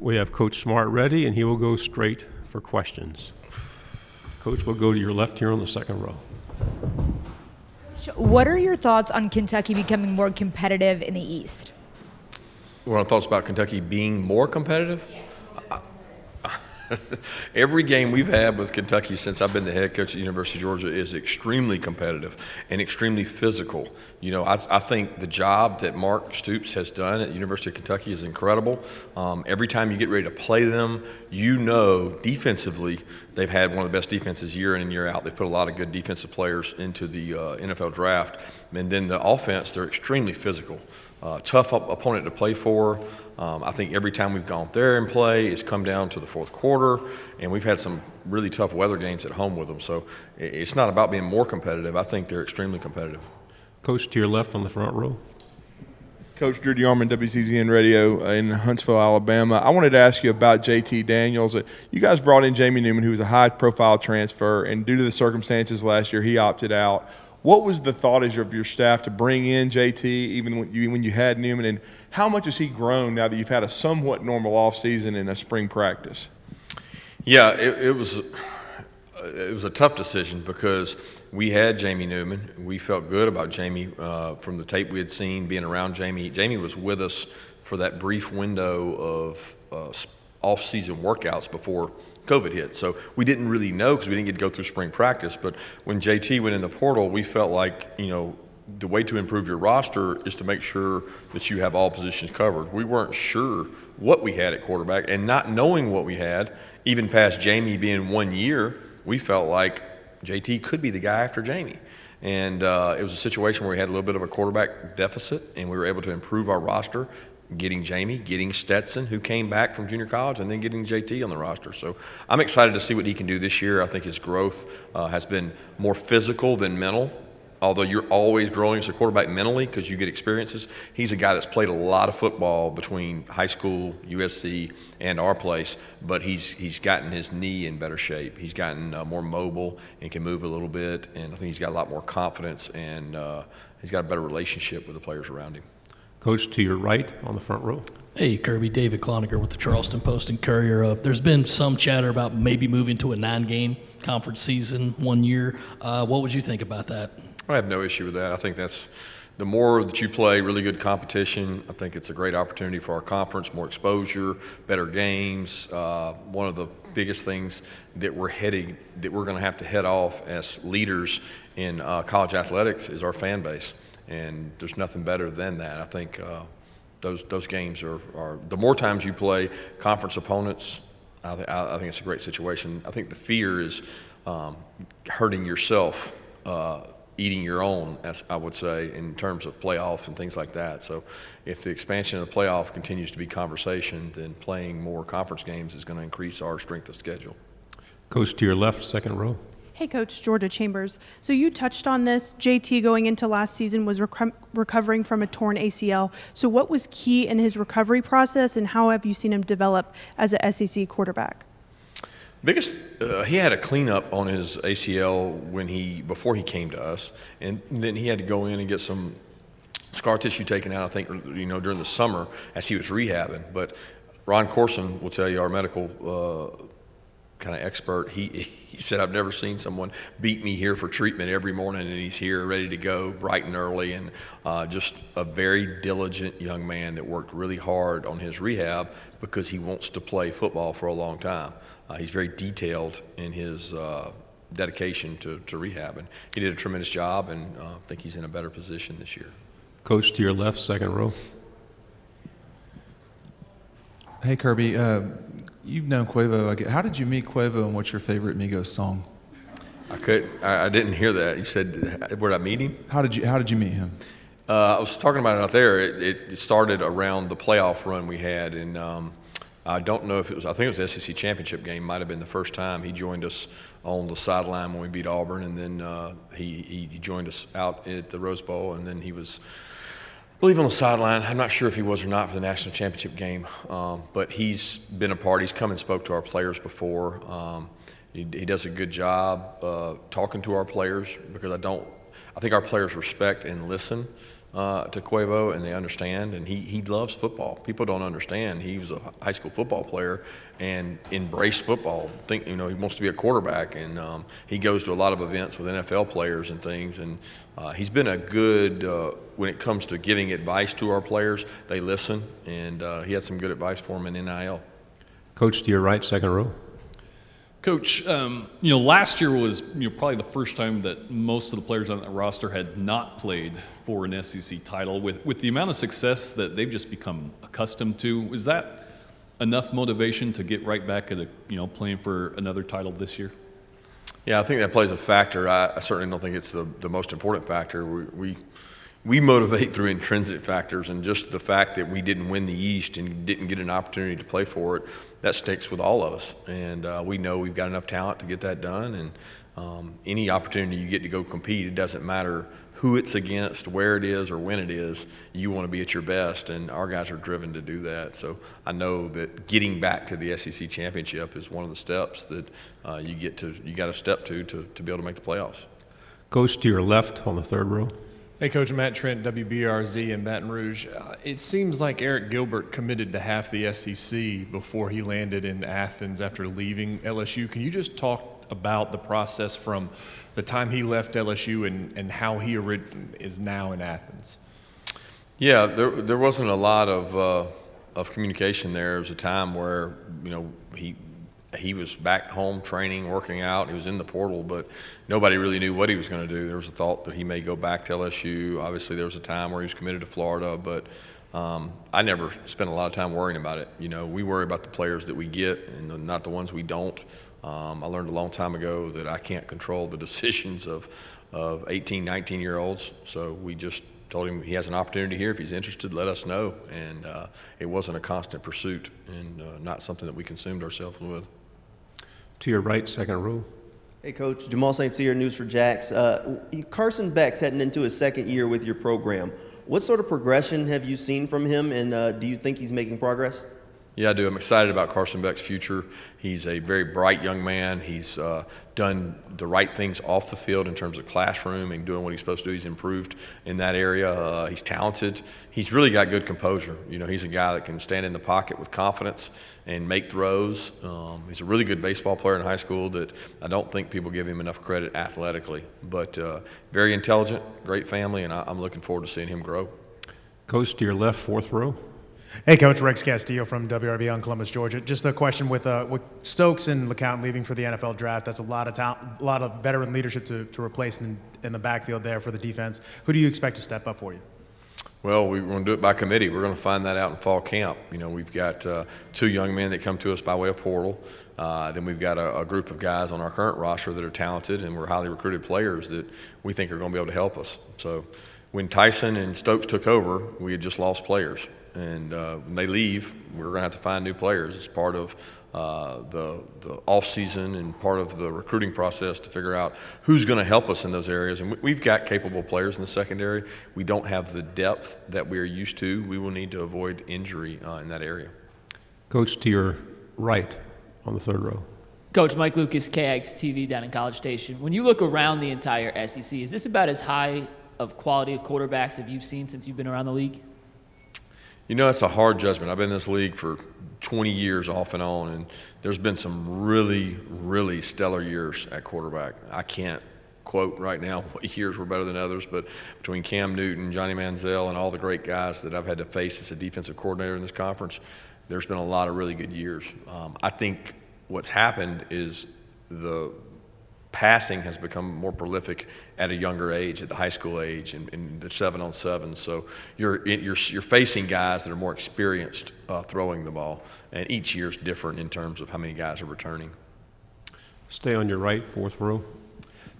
We have Coach Smart ready, and he will go straight for questions. Coach, we'll go to your left here on the second row. What are your thoughts on Kentucky becoming more competitive in the East? What are thoughts about Kentucky being more competitive? Every game we've had with Kentucky since I've been the head coach at the University of Georgia is extremely competitive and extremely physical. You know, I think the job that Mark Stoops has done at the University of Kentucky is incredible. Every time you get ready to play them, you know defensively they've had one of the best defenses year in and year out. They've put a lot of good defensive players into the NFL draft. And then the offense, they're extremely physical. Tough opponent to play for. I think every time we've gone there and play, it's come down to the fourth quarter, and we've had some really tough weather games at home with them. So it's not about being more competitive. I think they're extremely competitive. Coach, to your left on the front row. Coach Drew DeArmond, WCZN Radio in Huntsville, Alabama. I wanted to ask you about JT Daniels. You guys brought in Jamie Newman, who was a high-profile transfer, and due to the circumstances last year, he opted out. What was the thought of your staff to bring in JT, even when you had Newman, and how much has he grown now that you've had a somewhat normal offseason and a spring practice? Yeah, it was a tough decision because we had Jamie Newman. We felt good about Jamie from the tape we had seen, being around Jamie. Jamie was with us for that brief window of off-season workouts before COVID hit. So we didn't really know because we didn't get to go through spring practice. But when JT went in the portal, we felt like, you know, the way to improve your roster is to make sure that you have all positions covered. We weren't sure what we had at quarterback, and not knowing what we had, even past Jamie being 1 year, we felt like JT could be the guy after Jamie. And it was a situation where we had a little bit of a quarterback deficit, and we were able to improve our roster, getting Jamie, getting Stetson, who came back from junior college, and then getting JT on the roster. So I'm excited to see what he can do this year. I think his growth has been more physical than mental. Although you're always growing as a quarterback mentally because you get experiences, he's a guy that's played a lot of football between high school, USC, and our place, but he's gotten his knee in better shape. He's gotten more mobile and can move a little bit, and I think he's got a lot more confidence, and he's got a better relationship with the players around him. Coach, to your right on the front row. Hey, Kirby, David Cloninger with the Charleston Post and Courier. There's been some chatter about maybe moving to a 9-game conference season 1 year. What would you think about that? I have no issue with that. I think that's the more that you play really good competition, I think it's a great opportunity for our conference, more exposure, better games. One of the biggest things that we're going to have to head off as leaders in college athletics is our fan base. And there's nothing better than that. I think those games are the more times you play conference opponents, I think it's a great situation. I think the fear is hurting yourself, eating your own, as I would say, in terms of playoffs and things like that. So if the expansion of the playoff continues to be conversation, then playing more conference games is going to increase our strength of schedule. Coach, to your left, second row. Hey, Coach, Georgia Chambers. So you touched on this. JT going into last season was recovering from a torn ACL. So what was key in his recovery process, and how have you seen him develop as an SEC quarterback? He had a cleanup on his ACL before he came to us, and then he had to go in and get some scar tissue taken out, I think, during the summer as he was rehabbing. But Ron Corson will tell you, our medical kind of expert, he said, I've never seen someone beat me here for treatment every morning, and he's here ready to go bright and early, and just a very diligent young man that worked really hard on his rehab because he wants to play football for a long time. He's very detailed in his dedication to rehab, and he did a tremendous job, and I think he's in a better position this year. Coach, to your left, second row. Hey, Kirby, you've known Quavo. How did you meet Quavo, and what's your favorite Migos song? I didn't hear that. You said, where did I meet him? How did you meet him? I was talking about it out there. It started around the playoff run we had, and I don't know if it was, I think it was the SEC championship game, might have been the first time. He joined us on the sideline when we beat Auburn, and then he joined us out at the Rose Bowl, and then he was, I believe, on the sideline. I'm not sure if he was or not for the national championship game, but he's been a part. He's come and spoke to our players before. He does a good job talking to our players, because I think our players respect and listen to Quavo, and they understand, and he loves football. People don't understand. He was a high school football player and embraced football. He wants to be a quarterback, and he goes to a lot of events with NFL players and things, and he's been a good, when it comes to giving advice to our players, they listen, and he had some good advice for them in NIL. Coach, to your right, second row. Coach, last year was probably the first time that most of the players on the roster had not played for an SEC title. With the amount of success that they've just become accustomed to, was that enough motivation to get right back at playing for another title this year? Yeah, I think that plays a factor. I certainly don't think it's the most important factor. We motivate through intrinsic factors, and just the fact that we didn't win the East and didn't get an opportunity to play for it, that sticks with all of us. And we know we've got enough talent to get that done. And any opportunity you get to go compete, it doesn't matter who it's against, where it is, or when it is, you want to be at your best. And our guys are driven to do that. So I know that getting back to the SEC championship is one of the steps that you got to step to be able to make the playoffs. Coach, to your left on the third row. Hey, Coach, Matt Trent, WBRZ in Baton Rouge. It seems like Eric Gilbert committed to half the SEC before he landed in Athens after leaving LSU. Can you just talk about the process from the time he left LSU and how he is now in Athens? Yeah, there wasn't a lot of communication there. There was a time where he was back home training, working out. He was in the portal, but nobody really knew what he was going to do. There was a thought that he may go back to LSU. Obviously, there was a time where he was committed to Florida, but I never spent a lot of time worrying about it. We worry about the players that we get and not the ones we don't. I learned a long time ago that I can't control the decisions of 18, 19-year-olds, so we just told him he has an opportunity here. If he's interested, let us know. And it wasn't a constant pursuit and not something that we consumed ourselves with. To your right, second row. Hey, Coach. Jamal St. Cyr, News for Jax. Carson Beck's heading into his second year with your program. What sort of progression have you seen from him, and do you think he's making progress? Yeah, I do. I'm excited about Carson Beck's future. He's a very bright young man. He's done the right things off the field in terms of classroom and doing what he's supposed to do. He's improved in that area. He's talented. He's really got good composure. He's a guy that can stand in the pocket with confidence and make throws. He's a really good baseball player in high school that I don't think people give him enough credit athletically. But very intelligent, great family, and I'm looking forward to seeing him grow. Coach, to your left, fourth row. Hey, Coach. Rex Castillo from WRB on Columbus, Georgia. Just a question with Stokes and LeCount leaving for the NFL draft. That's a lot of talent, a lot of veteran leadership to replace in the backfield there for the defense. Who do you expect to step up for you? Well, we're going to do it by committee. We're going to find that out in fall camp. We've got two young men that come to us by way of portal. Then we've got a group of guys on our current roster that are talented and we're highly recruited players that we think are going to be able to help us. So when Tyson and Stokes took over, we had just lost players. And when they leave, we're going to have to find new players. It's part of the off-season and part of the recruiting process to figure out who's going to help us in those areas. And we've got capable players in the secondary. We don't have the depth that we are used to. We will need to avoid injury in that area. Coach, to your right on the third row. Coach, Mike Lucas, KX TV down in College Station. When you look around the entire SEC, is this about as high of quality of quarterbacks as you've seen since you've been around the league? It's a hard judgment. I've been in this league for 20 years off and on, and there's been some really, really stellar years at quarterback. I can't quote right now what years were better than others, but between Cam Newton, Johnny Manziel, and all the great guys that I've had to face as a defensive coordinator in this conference, there's been a lot of really good years. I think what's happened is the passing has become more prolific at a younger age, at the high school age, in the 7-on-7. So you're facing guys that are more experienced throwing the ball, and each year is different in terms of how many guys are returning. Stay on your right, fourth row.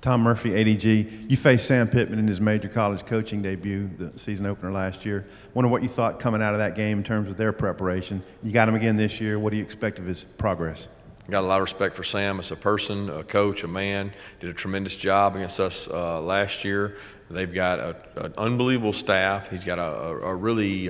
Tom Murphy, ADG. You faced Sam Pittman in his major college coaching debut, the season opener last year. Wonder what you thought coming out of that game in terms of their preparation. You got him again this year. What do you expect of his progress? Got a lot of respect for Sam as a person, a coach, a man. Did a tremendous job against us last year. They've got an unbelievable staff. He's got a really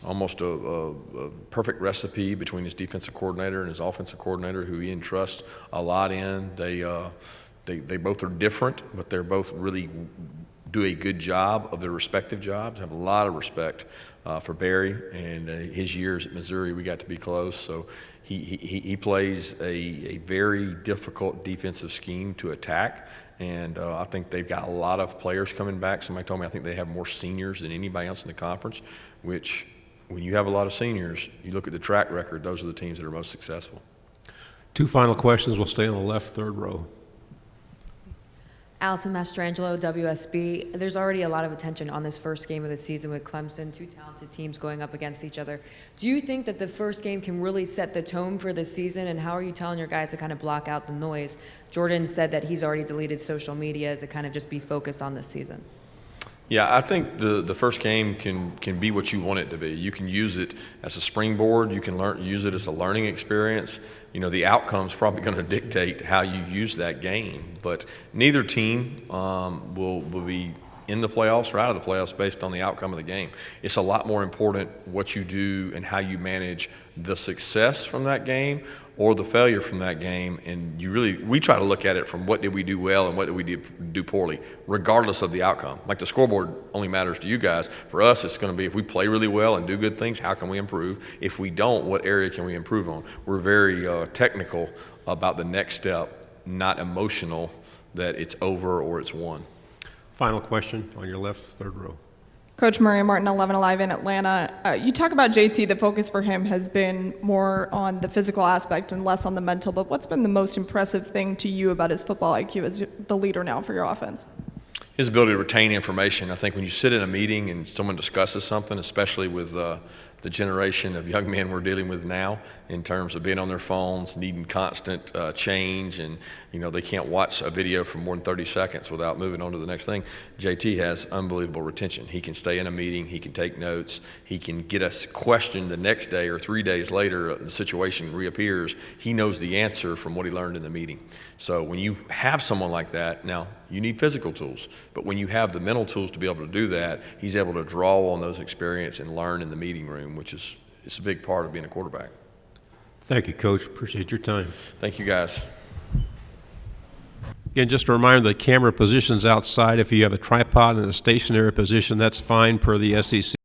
almost a perfect recipe between his defensive coordinator and his offensive coordinator, who he entrusts a lot in. They They both are different, but they're both really do a good job of their respective jobs. I have a lot of respect for Barry and his years at Missouri. We got to be close, so he plays a very difficult defensive scheme to attack, and I think they've got a lot of players coming back. Somebody told me I think they have more seniors than anybody else in the conference, which when you have a lot of seniors, you look at the track record, those are the teams that are most successful. 2 final questions. We'll stay on the left third row. Allison Mastrangelo, WSB. There's already a lot of attention on this first game of the season with Clemson, 2 talented teams going up against each other. Do you think that the first game can really set the tone for the season, and how are you telling your guys to kind of block out the noise? Jordan said that he's already deleted social media as to kind of just be focused on this season. Yeah, I think the first game can be what you want it to be. You can use it as a springboard. You can use it as a learning experience. You know, the outcome's probably going to dictate how you use that game. But neither team will be in the playoffs or out of the playoffs based on the outcome of the game. It's a lot more important what you do and how you manage the success from that game or the failure from that game. And we try to look at it from what did we do well and what did we do poorly, regardless of the outcome. Like the scoreboard only matters to you guys. For us, it's going to be if we play really well and do good things, how can we improve? If we don't, what area can we improve on? We're very technical about the next step, not emotional that it's over or it's won. Final question on your left third row. Coach Murray Martin, 11 Alive in Atlanta. You talk about JT, the focus for him has been more on the physical aspect and less on the mental, but what's been the most impressive thing to you about his football IQ as the leader now for your offense? His ability to retain information. I think when you sit in a meeting and someone discusses something, especially with the generation of young men we're dealing with now in terms of being on their phones, needing constant change, and they can't watch a video for more than 30 seconds without moving on to the next thing. JT has unbelievable retention. He can stay in a meeting, he can take notes, he can get us questioned the next day or 3 days later, the situation reappears. He knows the answer from what he learned in the meeting. So when you have someone like that, now you need physical tools, but when you have the mental tools to be able to do that, he's able to draw on those experience and learn in the meeting room, which is a big part of being a quarterback. Thank you, Coach. Appreciate your time. Thank you, guys. Again, just a reminder, the camera position's outside. If you have a tripod in a stationary position, that's fine per the SEC.